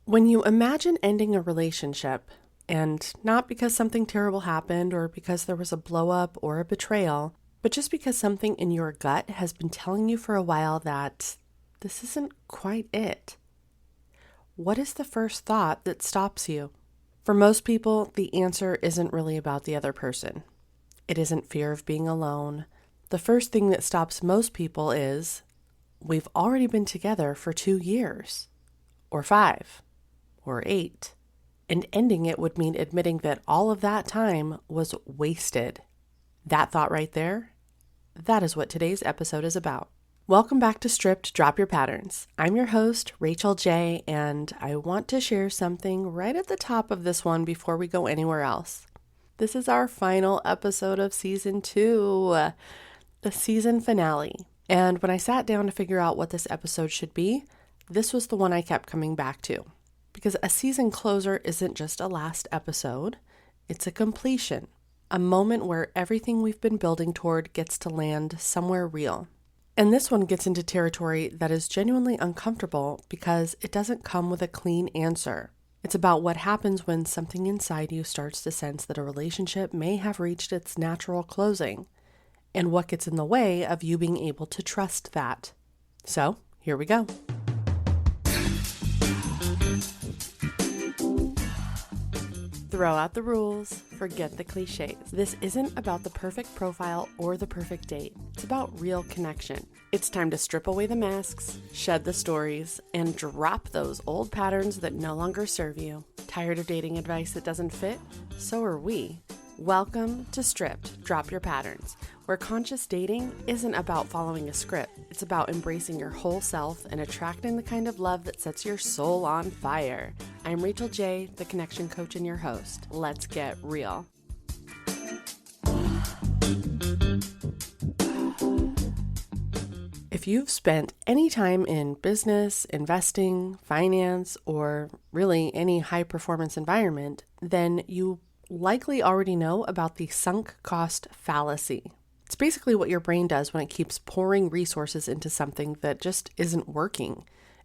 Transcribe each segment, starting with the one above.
When you imagine ending a relationship, and not because something terrible happened or because there was a blow up or a betrayal, but just because something in your gut has been telling you for a while that this isn't quite it, what is the first thought that stops you? For most people, the answer isn't really about the other person. It isn't fear of being alone. The first thing that stops most people is, we've already been together for 2 years, or 5, or 8. And ending it would mean admitting that all of that time was wasted. That thought right there, that is what today's episode is about. Welcome back to Stripped, Drop Your Patterns. I'm your host, Rachel J., and I want to share something right at the top of this one before we go anywhere else. This is our final episode of Season 2, the season finale. And when I sat down to figure out what this episode should be, this was the one I kept coming back to. Because a season closer isn't just a last episode, it's a completion. A moment where everything we've been building toward gets to land somewhere real. And this one gets into territory that is genuinely uncomfortable because it doesn't come with a clean answer. It's about what happens when something inside you starts to sense that a relationship may have reached its natural closing, and what gets in the way of you being able to trust that. So, here we go. Throw out the rules, forget the cliches. This isn't about the perfect profile or the perfect date. It's about real connection. It's time to strip away the masks, shed the stories, and drop those old patterns that no longer serve you. Tired of dating advice that doesn't fit? So are we. Welcome to Stripped, Drop Your Patterns, where conscious dating isn't about following a script. It's about embracing your whole self and attracting the kind of love that sets your soul on fire. I'm Rachel J., the connection coach and your host. Let's get real. If you've spent any time in business, investing, finance, or really any high-performance environment, then you likely already know about the sunk cost fallacy. It's basically what your brain does when it keeps pouring resources into something that just isn't working.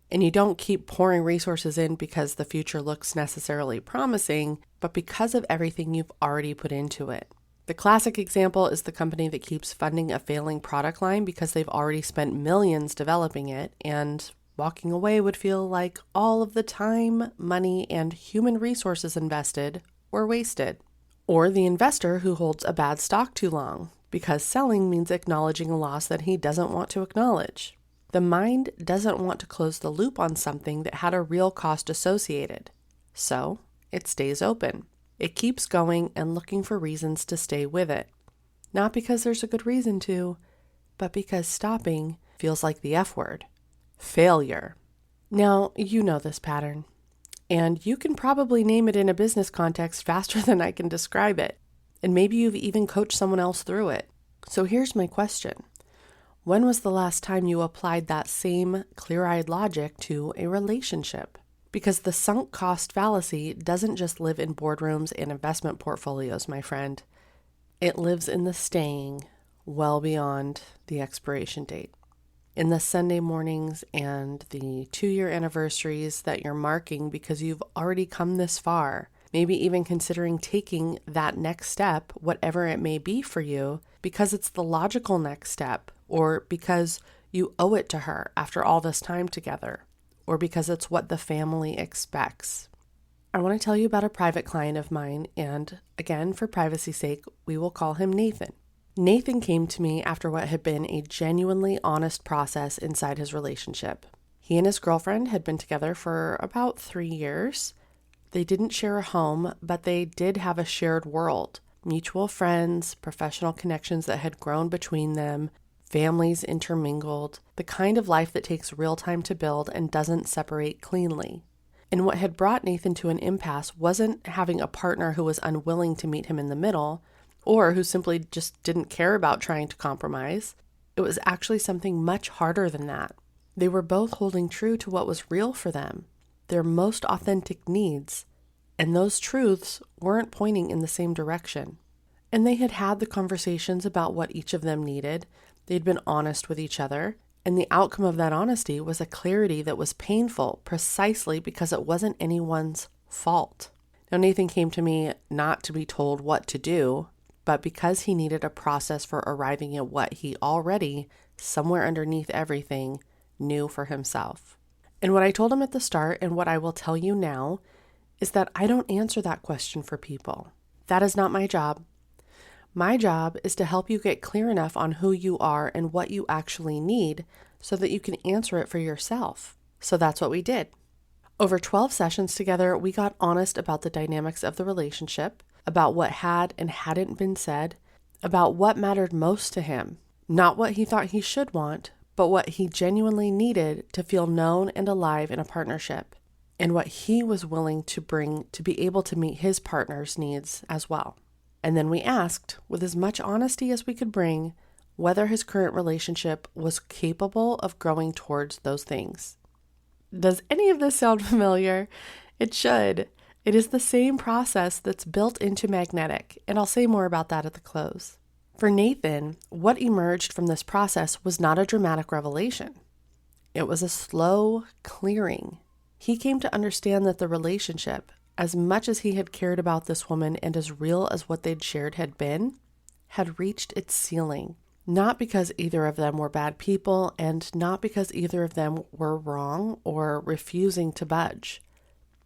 And you don't keep pouring resources in because the future looks necessarily promising, but because of everything you've already put into it. The classic example is the company that keeps funding a failing product line because they've already spent millions developing it, and walking away would feel like all of the time, money, and human resources invested were wasted. Or the investor who holds a bad stock too long, because selling means acknowledging a loss that he doesn't want to acknowledge. The mind doesn't want to close the loop on something that had a real cost associated. So it stays open. It keeps going and looking for reasons to stay with it. Not because there's a good reason to, but because stopping feels like the F word. Failure. Now, you know this pattern. And you can probably name it in a business context faster than I can describe it. And maybe you've even coached someone else through it. So here's my question. When was the last time you applied that same clear-eyed logic to a relationship? Because the sunk cost fallacy doesn't just live in boardrooms and investment portfolios, my friend. It lives in the staying well beyond the expiration date. In the Sunday mornings and the 2-year anniversaries that you're marking because you've already come this far, maybe even considering taking that next step, whatever it may be for you, because it's the logical next step, or because you owe it to her after all this time together, or because it's what the family expects. I want to tell you about a private client of mine, and again, for privacy's sake, we will call him Nathan. Nathan came to me after what had been a genuinely honest process inside his relationship. He and his girlfriend had been together for about 3 years. They didn't share a home, but they did have a shared world. Mutual friends, professional connections that had grown between them, families intermingled, the kind of life that takes real time to build and doesn't separate cleanly. And what had brought Nathan to an impasse wasn't having a partner who was unwilling to meet him in the middle, or who simply just didn't care about trying to compromise. It was actually something much harder than that. They were both holding true to what was real for them, their most authentic needs, and those truths weren't pointing in the same direction. And they had had the conversations about what each of them needed. They'd been honest with each other, And the outcome of that honesty was a clarity that was painful precisely because it wasn't anyone's fault. Now, Nathan came to me not to be told what to do, but because he needed a process for arriving at what he already, somewhere underneath everything, knew for himself. And what I told him at the start and what I will tell you now is that I don't answer that question for people. That is not my job. My job is to help you get clear enough on who you are and what you actually need so that you can answer it for yourself. So that's what we did. Over 12 sessions together, we got honest about the dynamics of the relationship, about what had and hadn't been said, about what mattered most to him, not what he thought he should want, but what he genuinely needed to feel known and alive in a partnership, and what he was willing to bring to be able to meet his partner's needs as well. And then we asked, with as much honesty as we could bring, whether his current relationship was capable of growing towards those things. Does any of this sound familiar? It should. It is the same process that's built into magnetic, and I'll say more about that at the close. For Nathan, what emerged from this process was not a dramatic revelation. It was a slow clearing. He came to understand that the relationship, as much as he had cared about this woman and as real as what they'd shared had been, had reached its ceiling. Not because either of them were bad people and not because either of them were wrong or refusing to budge,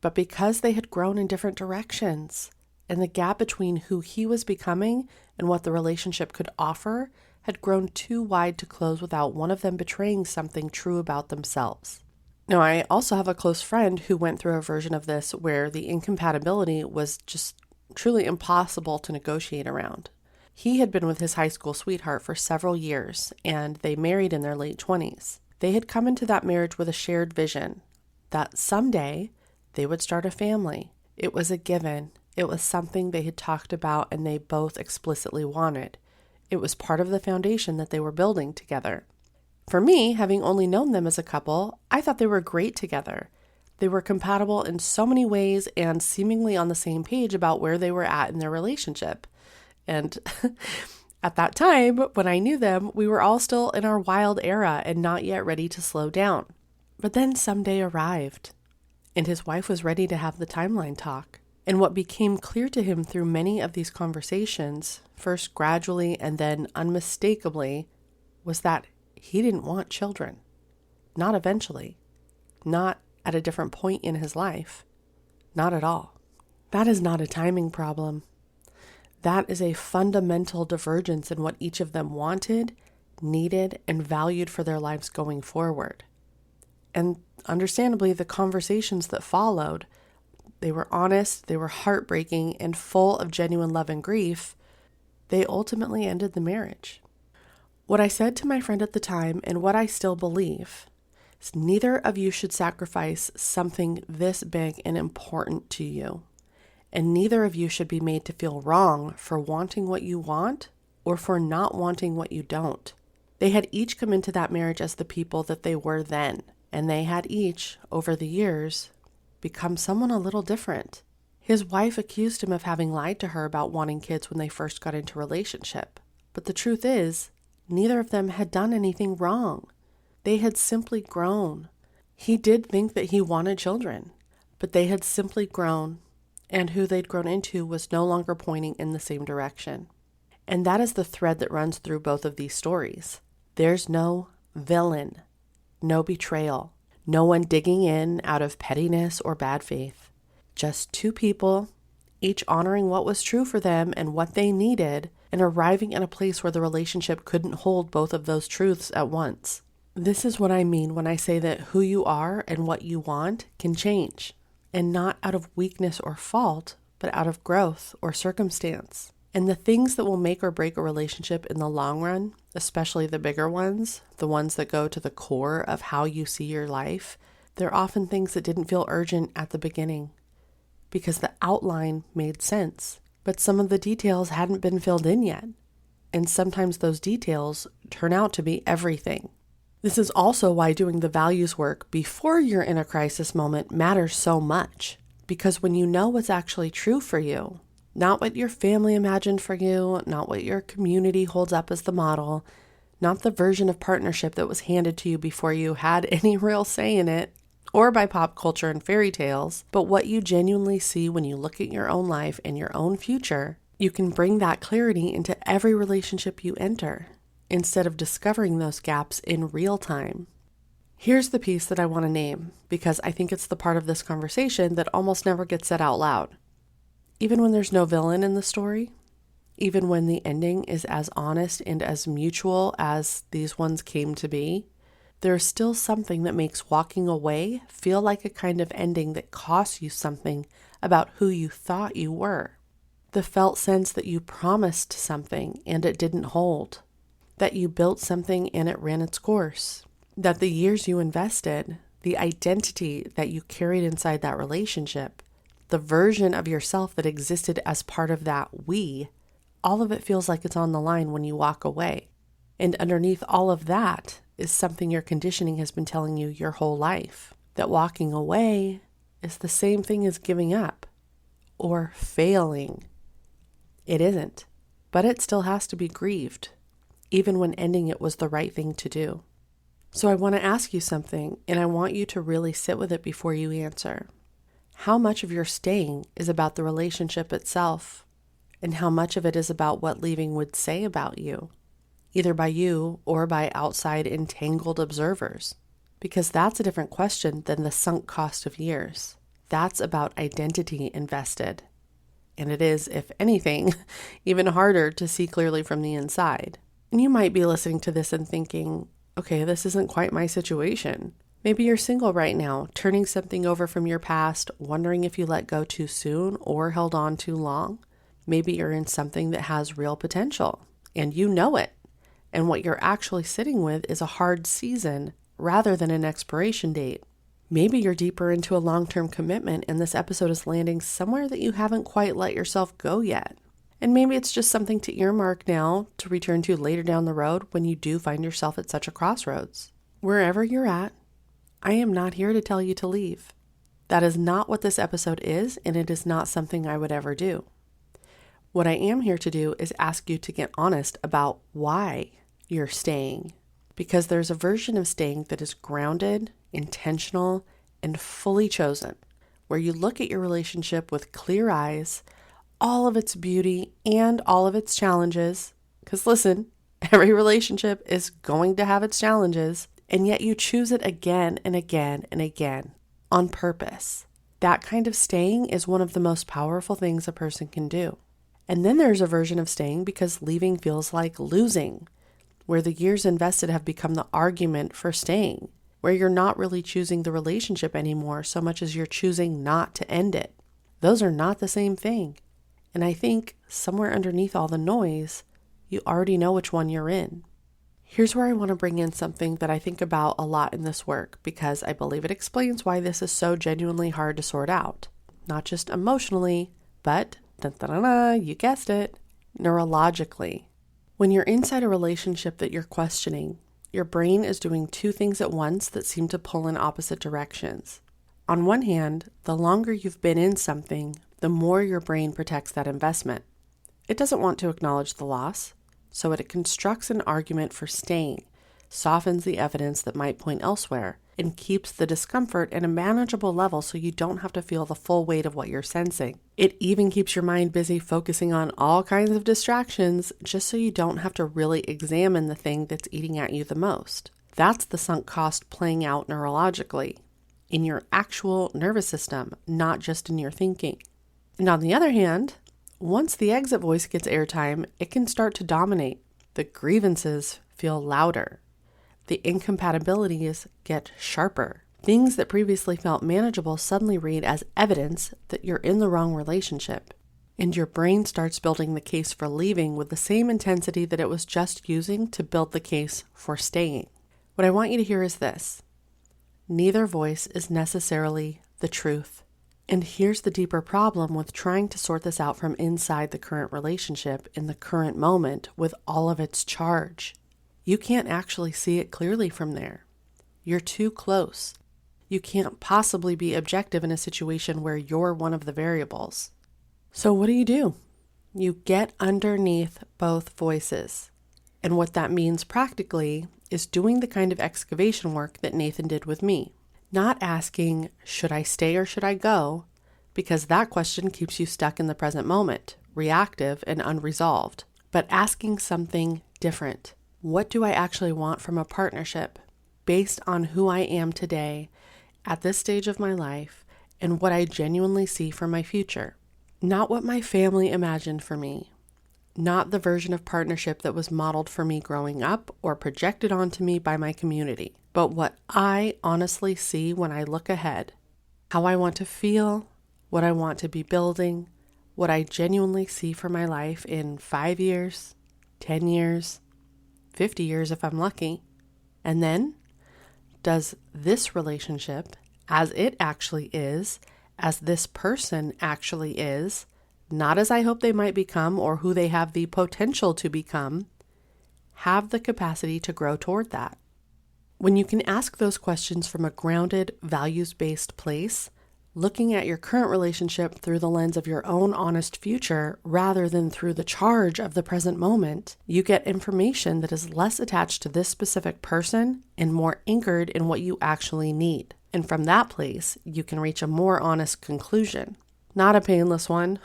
but because they had grown in different directions, and the gap between who he was becoming and what the relationship could offer had grown too wide to close without one of them betraying something true about themselves. Now, I also have a close friend who went through a version of this where the incompatibility was just truly impossible to negotiate around. He had been with his high school sweetheart for several years, and they married in their late 20s. They had come into that marriage with a shared vision that someday they would start a family. It was a given. It was something they had talked about and they both explicitly wanted. It was part of the foundation that they were building together. For me, having only known them as a couple, I thought they were great together. They were compatible in so many ways and seemingly on the same page about where they were at in their relationship. And at that time, when I knew them, we were all still in our wild era and not yet ready to slow down. But then someday arrived, and his wife was ready to have the timeline talk. And what became clear to him through many of these conversations, first gradually and then unmistakably, was that he didn't want children. Not eventually. Not at a different point in his life. Not at all. That is not a timing problem. That is a fundamental divergence in what each of them wanted, needed, and valued for their lives going forward. And understandably, the conversations that followed, they were honest, they were heartbreaking, and full of genuine love and grief. They ultimately ended the marriage. What I said to my friend at the time, and what I still believe, is neither of you should sacrifice something this big and important to you. And neither of you should be made to feel wrong for wanting what you want or for not wanting what you don't. They had each come into that marriage as the people that they were then, and they had each, over the years, become someone a little different. His wife accused him of having lied to her about wanting kids when they first got into a relationship. But the truth is, neither of them had done anything wrong. They had simply grown. He did think that he wanted children, but they had simply grown. And who they'd grown into was no longer pointing in the same direction. And that is the thread that runs through both of these stories. There's no villain, no betrayal, no one digging in out of pettiness or bad faith. Just two people, each honoring what was true for them and what they needed, and arriving in a place where the relationship couldn't hold both of those truths at once. This is what I mean when I say that who you are and what you want can change. And not out of weakness or fault, but out of growth or circumstance. And the things that will make or break a relationship in the long run, especially the bigger ones, the ones that go to the core of how you see your life, they're often things that didn't feel urgent at the beginning because the outline made sense, but some of the details hadn't been filled in yet. And sometimes those details turn out to be everything. This is also why doing the values work before you're in a crisis moment matters so much. Because when you know what's actually true for you, not what your family imagined for you, not what your community holds up as the model, not the version of partnership that was handed to you before you had any real say in it, or by pop culture and fairy tales, but what you genuinely see when you look at your own life and your own future. You can bring that clarity into every relationship you enter, instead of discovering those gaps in real time. Here's the piece that I want to name, because I think it's the part of this conversation that almost never gets said out loud. Even when there's no villain in the story, even when the ending is as honest and as mutual as these ones came to be, there's still something that makes walking away feel like a kind of ending that costs you something about who you thought you were. The felt sense that you promised something and it didn't hold, that you built something and it ran its course, that the years you invested, the identity that you carried inside that relationship, the version of yourself that existed as part of that we, all of it feels like it's on the line when you walk away. And underneath all of that is something your conditioning has been telling you your whole life, that walking away is the same thing as giving up or failing. It isn't, but it still has to be grieved, even when ending it was the right thing to do. So I want to ask you something, and I want you to really sit with it before you answer. How much of your staying is about the relationship itself, and how much of it is about what leaving would say about you, either by you or by outside entangled observers? Because that's a different question than the sunk cost of years. That's about identity invested. And it is, if anything, even harder to see clearly from the inside. And you might be listening to this and thinking, okay, this isn't quite my situation. Maybe you're single right now, turning something over from your past, wondering if you let go too soon or held on too long. Maybe you're in something that has real potential, and you know it. And what you're actually sitting with is a hard season rather than an expiration date. Maybe you're deeper into a long-term commitment and this episode is landing somewhere that you haven't quite let yourself go yet. And maybe it's just something to earmark now to return to later down the road when you do find yourself at such a crossroads. Wherever you're at, I am not here to tell you to leave. That is not what this episode is, and it is not something I would ever do. What I am here to do is ask you to get honest about why you're staying. Because there's a version of staying that is grounded, intentional, and fully chosen, where you look at your relationship with clear eyes, all of its beauty and all of its challenges. Because listen, every relationship is going to have its challenges, and yet you choose it again and again and again on purpose. That kind of staying is one of the most powerful things a person can do. And then there's a version of staying because leaving feels like losing, where the years invested have become the argument for staying, where you're not really choosing the relationship anymore so much as you're choosing not to end it. Those are not the same thing. And I think somewhere underneath all the noise, you already know which one you're in. Here's where I want to bring in something that I think about a lot in this work, because I believe it explains why this is so genuinely hard to sort out. Not just emotionally, but, you guessed it, neurologically. When you're inside a relationship that you're questioning, your brain is doing two things at once that seem to pull in opposite directions. On one hand, the longer you've been in something, the more your brain protects that investment. It doesn't want to acknowledge the loss, so it constructs an argument for staying, softens the evidence that might point elsewhere, and keeps the discomfort at a manageable level so you don't have to feel the full weight of what you're sensing. It even keeps your mind busy focusing on all kinds of distractions just so you don't have to really examine the thing that's eating at you the most. That's the sunk cost playing out neurologically, in your actual nervous system, not just in your thinking. And on the other hand, once the exit voice gets airtime, it can start to dominate. The grievances feel louder. The incompatibilities get sharper. Things that previously felt manageable suddenly read as evidence that you're in the wrong relationship. And your brain starts building the case for leaving with the same intensity that it was just using to build the case for staying. What I want you to hear is this. Neither voice is necessarily the truth. And here's the deeper problem with trying to sort this out from inside the current relationship in the current moment with all of its charge. You can't actually see it clearly from there. You're too close. You can't possibly be objective in a situation where you're one of the variables. So what do? You get underneath both voices. And what that means practically is doing the kind of excavation work that Nathan did with me. Not asking, should I stay or should I go? Because that question keeps you stuck in the present moment, reactive and unresolved. But asking something different. What do I actually want from a partnership based on who I am today at this stage of my life and what I genuinely see for my future? Not what my family imagined for me. Not the version of partnership that was modeled for me growing up or projected onto me by my community, but what I honestly see when I look ahead. How I want to feel, what I want to be building, what I genuinely see for my life in 5 years, 10 years, 50 years if I'm lucky. And then, does this relationship, as it actually is, as this person actually is, not as I hope they might become or who they have the potential to become, have the capacity to grow toward that? When you can ask those questions from a grounded, values-based place, looking at your current relationship through the lens of your own honest future rather than through the charge of the present moment, you get information that is less attached to this specific person and more anchored in what you actually need. And from that place, you can reach a more honest conclusion. Not a painless one,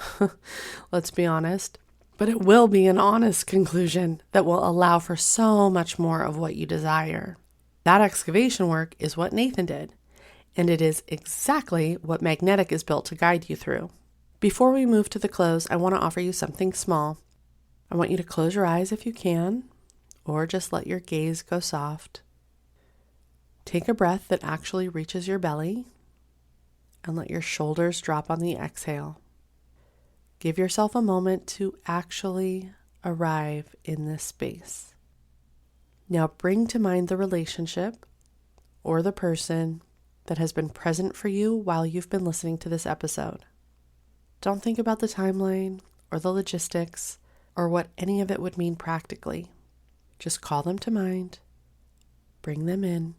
let's be honest, but it will be an honest conclusion that will allow for so much more of what you desire. That excavation work is what Nathan did, and it is exactly what Magnetic is built to guide you through. Before we move to the close, I want to offer you something small. I want you to close your eyes if you can, or just let your gaze go soft. Take a breath that actually reaches your belly, and let your shoulders drop on the exhale. Give yourself a moment to actually arrive in this space. Now bring to mind the relationship or the person that has been present for you while you've been listening to this episode. Don't think about the timeline or the logistics or what any of it would mean practically. Just call them to mind, bring them in,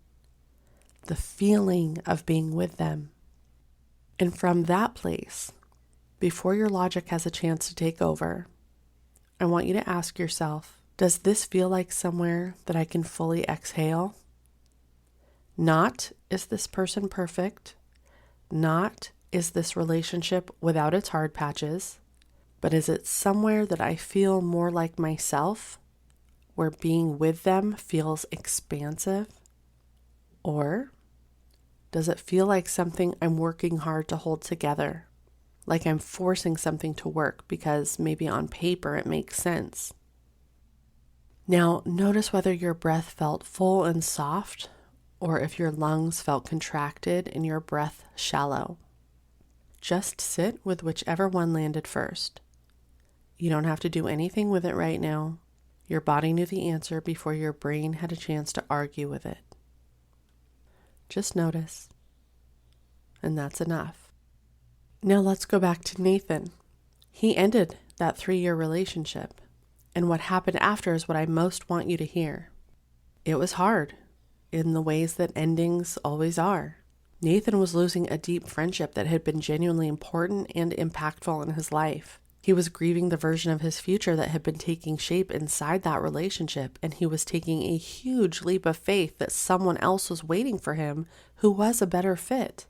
the feeling of being with them. And from that place, before your logic has a chance to take over, I want you to ask yourself, does this feel like somewhere that I can fully exhale? Not, is this person perfect? Not, is this relationship without its hard patches? But is it somewhere that I feel more like myself, where being with them feels expansive? Or does it feel like something I'm working hard to hold together? Like I'm forcing something to work because maybe on paper it makes sense. Now, notice whether your breath felt full and soft, or if your lungs felt contracted and your breath shallow. Just sit with whichever one landed first. You don't have to do anything with it right now. Your body knew the answer before your brain had a chance to argue with it. Just notice. And that's enough. Now let's go back to Nathan. He ended that 3-year relationship. And what happened after is what I most want you to hear. It was hard, in the ways that endings always are. Nathan was losing a deep friendship that had been genuinely important and impactful in his life. He was grieving the version of his future that had been taking shape inside that relationship, and he was taking a huge leap of faith that someone else was waiting for him who was a better fit.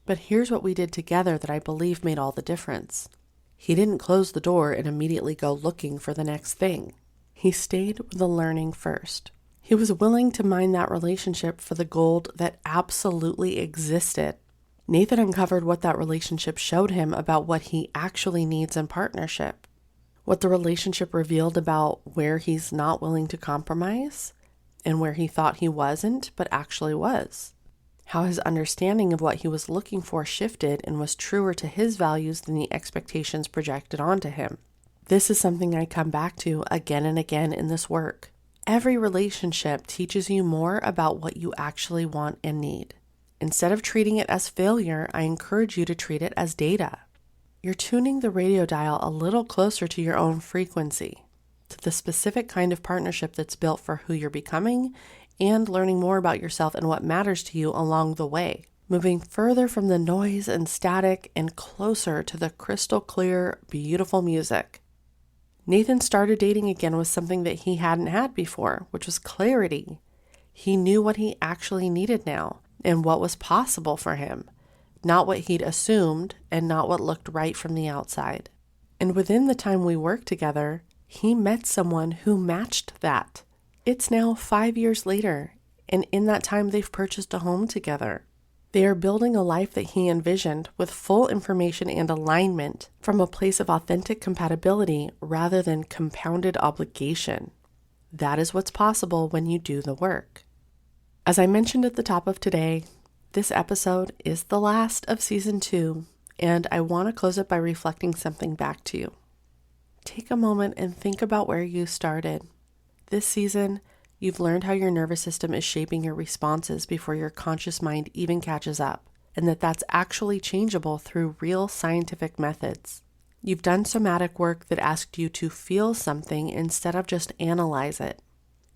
But here's what we did together that I believe made all the difference. He didn't close the door and immediately go looking for the next thing. He stayed with the learning first. He was willing to mine that relationship for the gold that absolutely existed. Nathan uncovered what that relationship showed him about what he actually needs in partnership, what the relationship revealed about where he's not willing to compromise and where he thought he wasn't but actually was, how his understanding of what he was looking for shifted and was truer to his values than the expectations projected onto him. This is something I come back to again and again in this work. Every relationship teaches you more about what you actually want and need. Instead of treating it as failure, I encourage you to treat it as data. You're tuning the radio dial a little closer to your own frequency, to the specific kind of partnership that's built for who you're becoming and learning more about yourself and what matters to you along the way, moving further from the noise and static and closer to the crystal clear, beautiful music. Nathan started dating again with something that he hadn't had before, which was clarity. He knew what he actually needed now and what was possible for him, not what he'd assumed and not what looked right from the outside. And within the time we worked together, he met someone who matched that. It's now 5 years later, and in that time they've purchased a home together. They are building a life that he envisioned with full information and alignment from a place of authentic compatibility rather than compounded obligation. That is what's possible when you do the work. As I mentioned at the top of today, this episode is the last of season 2, and I want to close it by reflecting something back to you. Take a moment and think about where you started. This season, you've learned how your nervous system is shaping your responses before your conscious mind even catches up, and that's actually changeable through real scientific methods. You've done somatic work that asked you to feel something instead of just analyze it.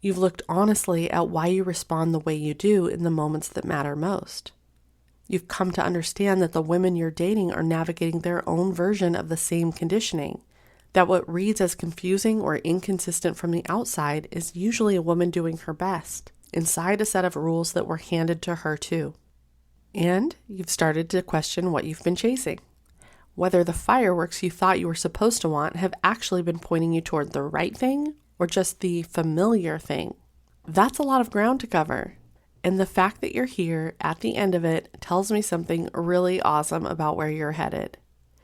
You've looked honestly at why you respond the way you do in the moments that matter most. You've come to understand that the women you're dating are navigating their own version of the same conditioning, that what reads as confusing or inconsistent from the outside is usually a woman doing her best inside a set of rules that were handed to her too. And you've started to question what you've been chasing, whether the fireworks you thought you were supposed to want have actually been pointing you toward the right thing or just the familiar thing. That's a lot of ground to cover. And the fact that you're here at the end of it tells me something really awesome about where you're headed.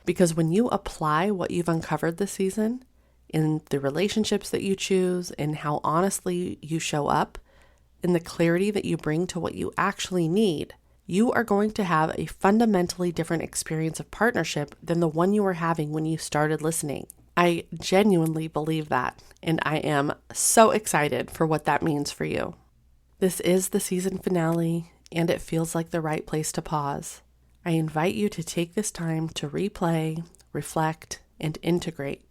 Because when you apply what you've uncovered this season in the relationships that you choose, in how honestly you show up, in the clarity that you bring to what you actually need, you are going to have a fundamentally different experience of partnership than the one you were having when you started listening. I genuinely believe that, and I am so excited for what that means for you. This is the season finale, and it feels like the right place to pause. I invite you to take this time to replay, reflect, and integrate.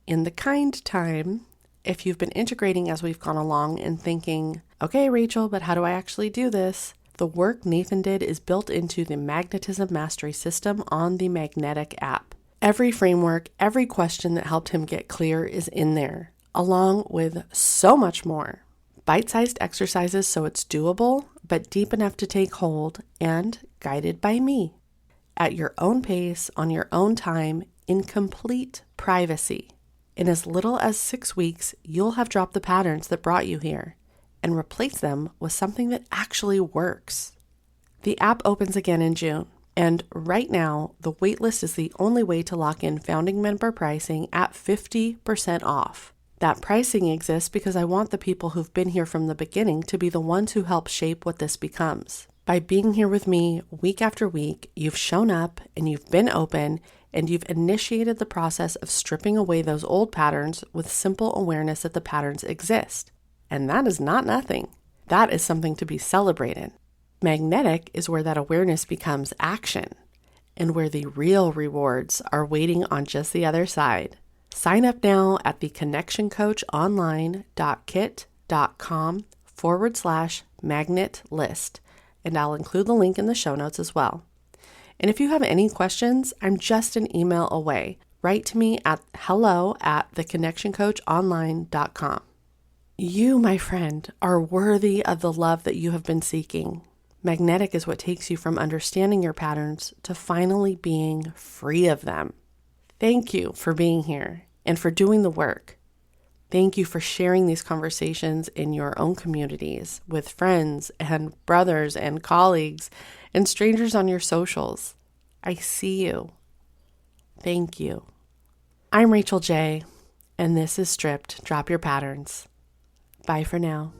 In the kind time, if you've been integrating as we've gone along and thinking, okay, Rachel, but how do I actually do this? The work Nathan did is built into the Magnetism Mastery System on the Magnetic app. Every framework, every question that helped him get clear is in there, along with so much more. Bite-sized exercises so it's doable, but deep enough to take hold, and guided by me. At your own pace, on your own time, in complete privacy. In as little as 6 weeks, you'll have dropped the patterns that brought you here and replace them with something that actually works. The app opens again in June. And right now, the waitlist is the only way to lock in founding member pricing at 50% off. That pricing exists because I want the people who've been here from the beginning to be the ones who help shape what this becomes. By being here with me week after week, you've shown up and you've been open and you've initiated the process of stripping away those old patterns with simple awareness that the patterns exist. And that is not nothing. That is something to be celebrated. Magnetic is where that awareness becomes action and where the real rewards are waiting on just the other side. Sign up now at theconnectioncoachonline.kit.com/magnet list, and I'll include the link in the show notes as well. And if you have any questions, I'm just an email away. Write to me at hello@theconnectioncoachonline.com. You, my friend, are worthy of the love that you have been seeking. Magnetic is what takes you from understanding your patterns to finally being free of them. Thank you for being here and for doing the work. Thank you for sharing these conversations in your own communities with friends and brothers and colleagues and strangers on your socials. I see you. Thank you. I'm Rachel J., and this is Stripped. Drop Your Patterns. Bye for now.